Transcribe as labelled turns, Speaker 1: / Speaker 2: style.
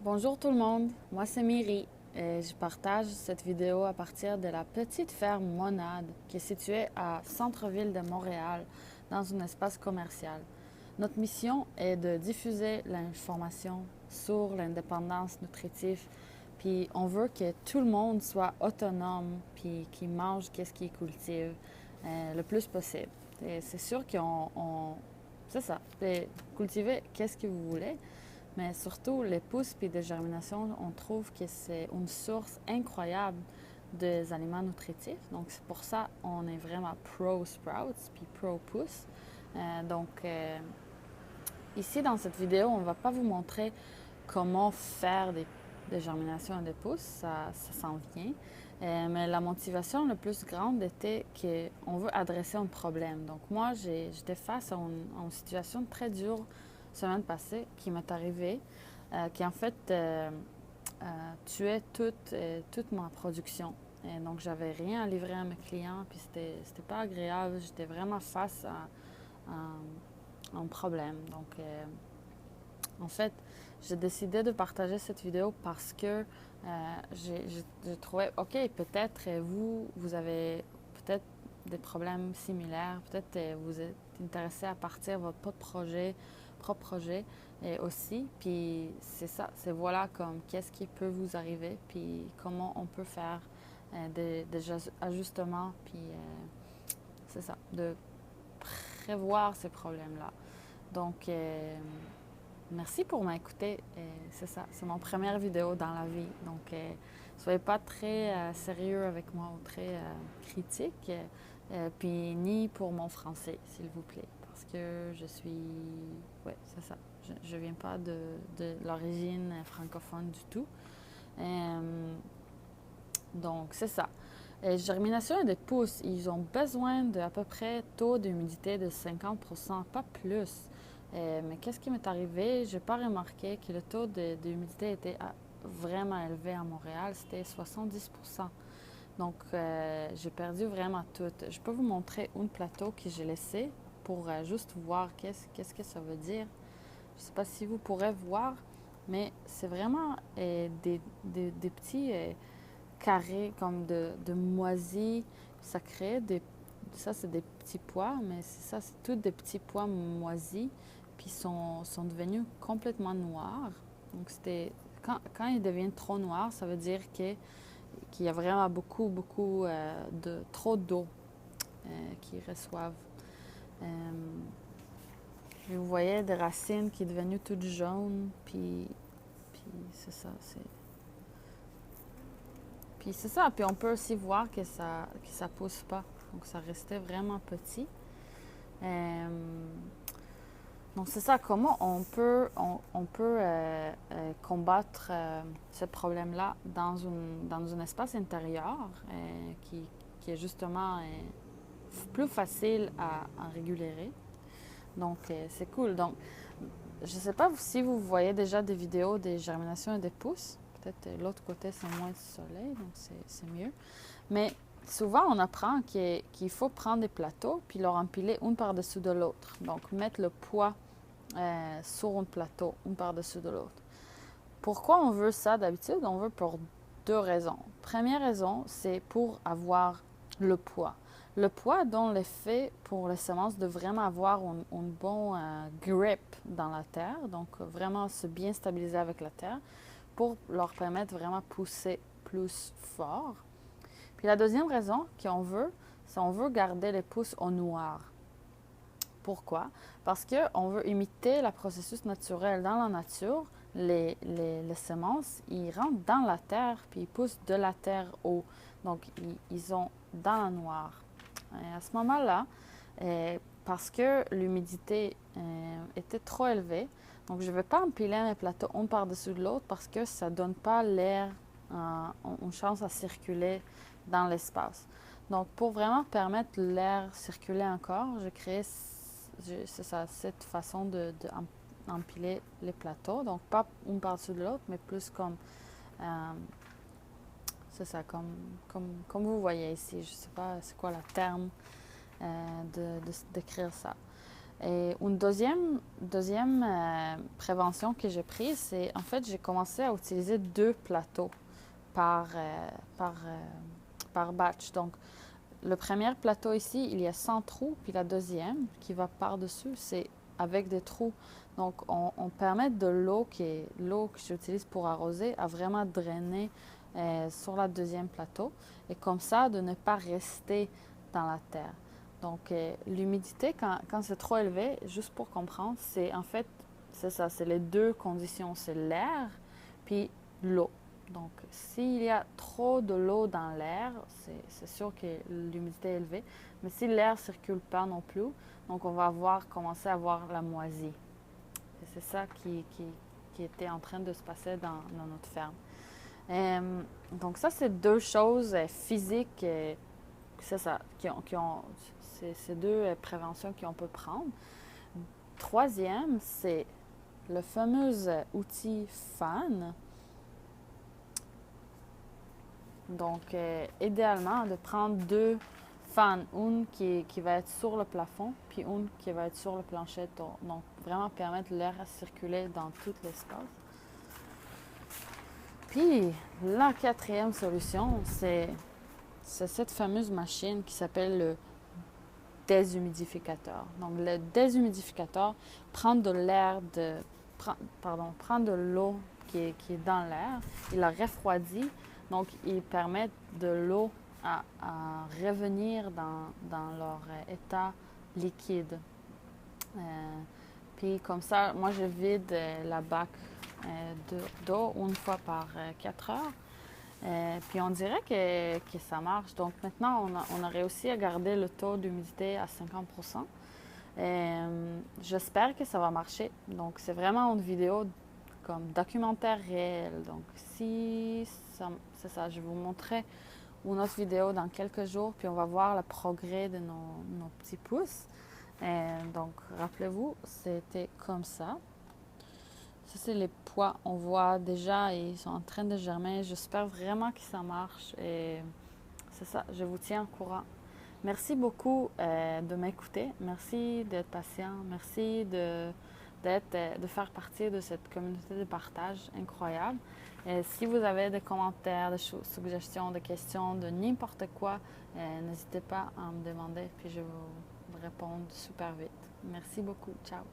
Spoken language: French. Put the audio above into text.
Speaker 1: Bonjour tout le monde, moi c'est Myri et je partage cette vidéo à partir de la petite ferme Monade qui est située à centre-ville de Montréal dans un espace commercial. Notre mission est de diffuser l'information sur l'indépendance nutritive, puis on veut que tout le monde soit autonome puis qu'il mange qu'est-ce qu'il cultive le plus possible. Et c'est sûr c'est ça, cultiver qu'est-ce que vous voulez, mais surtout, les pousses puis de germination, on trouve que c'est une source incroyable des aliments nutritifs. Donc, c'est pour ça qu'on est vraiment pro-sprouts puis pro-pousses. Ici, dans cette vidéo, on ne va pas vous montrer comment faire des germinations et des pousses. Ça s'en vient. Mais la motivation la plus grande était qu'on veut adresser un problème. Donc, moi, j'étais face à une situation très dure semaine passée qui m'est arrivée, qui en fait tuait toute ma production. Et donc, j'avais rien à livrer à mes clients, puis c'était pas agréable. J'étais vraiment face à un problème. Donc, en fait, j'ai décidé de partager cette vidéo parce que j'ai trouvé, OK, peut-être vous avez peut-être des problèmes similaires, peut-être vous êtes intéressé à partir votre propre projet et aussi, puis c'est ça, c'est voilà comme qu'est-ce qui peut vous arriver, puis comment on peut faire des ajustements, puis c'est ça, de prévoir ces problèmes-là. Donc, merci pour m'écouter. C'est ça, c'est mon première vidéo dans la vie. Donc, soyez pas très sérieux avec moi ou très critique. Puis, ni pour mon français, s'il vous plaît. Parce que je suis. Ouais, c'est ça. Je viens pas de l'origine francophone du tout. Donc, c'est ça. Germination et des pousses, ils ont besoin d'à peu près taux d'humidité de 50%, pas plus. Mais qu'est-ce qui m'est arrivé? Je n'ai pas remarqué que le taux d'humidité était vraiment élevé à Montréal. C'était 70%. Donc, j'ai perdu vraiment tout. Je peux vous montrer un plateau que j'ai laissé pour juste voir qu'est-ce que ça veut dire. Je ne sais pas si vous pourrez voir, mais c'est vraiment des petits carrés comme de moisis. Ça crée des... Ça, c'est des petits pois, mais c'est tous des petits pois moisis, puis sont devenus complètement noirs. Donc, quand ils deviennent trop noirs, ça veut dire qu'il y a vraiment beaucoup de trop d'eau qu'ils reçoivent. Euh, vous voyez des racines qui sont devenues toutes jaunes, puis c'est ça, puis c'est ça, puis on peut aussi voir que ça pousse pas. Donc ça restait vraiment petit. Euh, donc c'est ça, comment on peut combattre ce problème-là dans un espace intérieur qui est justement plus facile à réguler. Donc c'est cool. Donc je ne sais pas si vous voyez déjà des vidéos des germinations et des pousses. Peut-être l'autre côté, c'est moins de soleil, donc c'est mieux. Mais souvent, on apprend qu'il faut prendre des plateaux puis leur empiler une par-dessus de l'autre. Donc, mettre le poids sur un plateau, une par-dessus de l'autre. Pourquoi on veut ça d'habitude? On veut pour deux raisons. Première raison, c'est pour avoir le poids. Le poids donne l'effet pour les semences de vraiment avoir un bon grip dans la terre, donc vraiment se bien stabiliser avec la terre pour leur permettre vraiment pousser plus fort. Puis la deuxième raison qu'on veut, c'est qu'on veut garder les pousses au noir. Pourquoi? Parce qu'on veut imiter le processus naturel. Dans la nature, les semences, ils rentrent dans la terre, puis ils poussent de la terre haut. Donc, ils sont dans le noir. Et à ce moment-là, parce que l'humidité était trop élevée, donc je ne vais pas empiler mes plateaux un par-dessus l'autre parce que ça ne donne pas l'air une chance à circuler dans l'espace. Donc, pour vraiment permettre l'air circuler encore, j'ai créé cette façon d'empiler les plateaux. Donc, pas une par-dessus l'autre, mais plus comme... Euh, c'est ça, comme vous voyez ici. Je ne sais pas c'est quoi le terme de décrire ça. Et une deuxième prévention que j'ai prise, c'est en fait j'ai commencé à utiliser 2 plateaux par, par batch. Donc le premier plateau ici, il y a 100 trous, puis la deuxième qui va par-dessus, c'est avec des trous. Donc on permet de l'eau l'eau que j'utilise pour arroser à vraiment drainer sur la deuxième plateau et comme ça de ne pas rester dans la terre. Donc l'humidité quand c'est trop élevé, juste pour comprendre, c'est en fait c'est ça, c'est les 2 conditions, c'est l'air puis l'eau. Donc, s'il y a trop de l'eau dans l'air, c'est sûr que l'humidité est élevée. Mais si l'air ne circule pas non plus, donc on va commencer à voir la moisie. Et c'est ça qui était en train de se passer dans notre ferme. Donc ça, c'est 2 choses physiques, c'est ça, c'est ces 2 préventions qu'on peut prendre. Troisième, c'est le fameux outil fan. Donc, idéalement, de prendre 2 fans, une qui va être sur le plafond, puis une qui va être sur le plancher. Donc, vraiment permettre l'air à circuler dans tout l'espace. Puis, la 4e solution, c'est cette fameuse machine qui s'appelle le déshumidificateur. Donc, le déshumidificateur prend de l'air prend de l'eau qui est dans l'air, il la refroidit, donc il permet de l'eau à revenir dans leur état liquide. Puis comme ça, moi je vide la bac d'eau une fois par 4 heures. Puis on dirait que ça marche. Donc maintenant, on a réussi à garder le taux d'humidité à 50%. J'espère que ça va marcher. Donc c'est vraiment une vidéo comme documentaire réel. Donc si c'est ça, je vais vous montrer une autre vidéo dans quelques jours, puis on va voir le progrès de nos petits pouces. Donc rappelez-vous, c'était comme ça. Ça, c'est les pois. On voit déjà, ils sont en train de germer. J'espère vraiment que ça marche. Et c'est ça, je vous tiens au courant. Merci beaucoup de m'écouter. Merci d'être patient. Merci de faire partie de cette communauté de partage incroyable. Et si vous avez des commentaires, des suggestions, des questions, de n'importe quoi, n'hésitez pas à me demander, puis je vais vous répondre super vite. Merci beaucoup. Ciao.